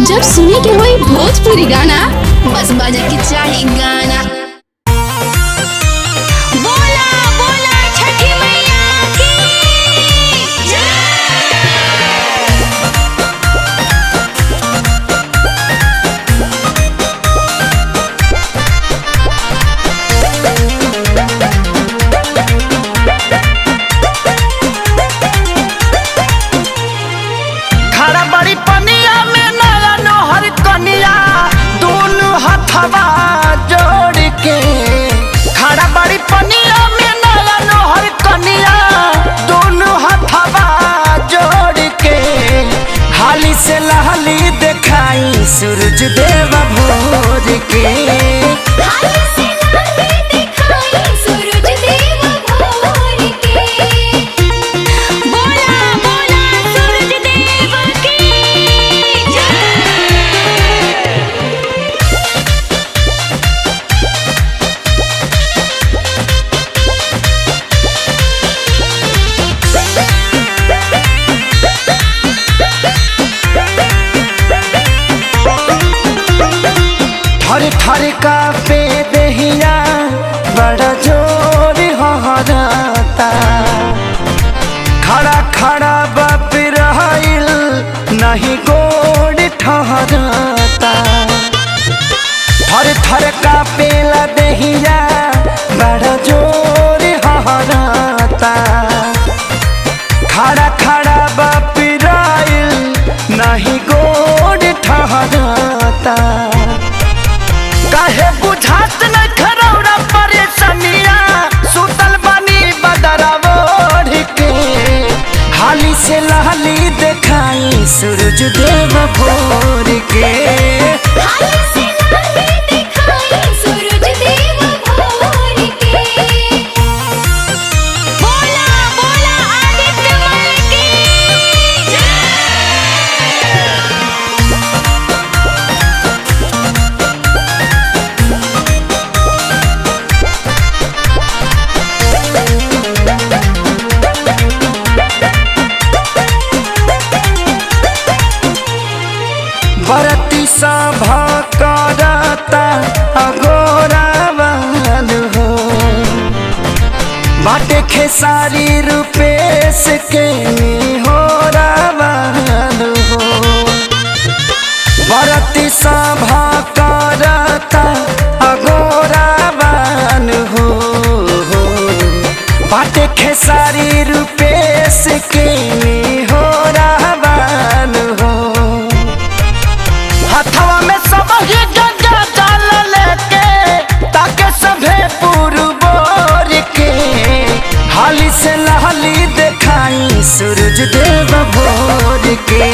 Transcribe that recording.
जब सुने के होई भोजपुरी गाना बस बजे के चाही गाना। बोला बोला छठी मैया की जय। खड़ा बड़ी पनिया में नया नोहर कनिया दोनों हथवा जोड़ के। खड़ा बड़ी पनिया में नया नोहर कनिया दोनों हथवा जोड़ के। हाली से लहली दिखाई सूरज देव भोर के। हाली से लाली दिखाई सूरज देव भोर के। बोला बोला सूरज देव की जय। थर थर का पे दहिया बड़ा जोर हहराता। खड़ा खड़ा बाप रहिल नहीं गोड़ ठहराता। थर थर का पेला दहिया बड़ा जोर हहराता। खड़ा खड़ा बाप रहिल नहीं गोड़ ठहराता। काहे बुझात न खरौरा परेशानिया सुतल बानी बदरवा ओढ़ के। हाली से लहली दिखाई सूरज देव भोर के। हाली से लाली दिखाई सूरज देव भोर के। बोला बोला आदित्य मल की जय। बरती सभा करता अगोरा बन हो। बाटे खेसारी रूपेश के हो रावण हो। बरती सभा करता अगोरा बन हो। बाटे खेसारी रूपेश के हो रावण हो। हथवा में सब ही गंगा जल लेके ताके सभे पुरबोर के। हाली से लहली दिखाई सूरज देव भोर के।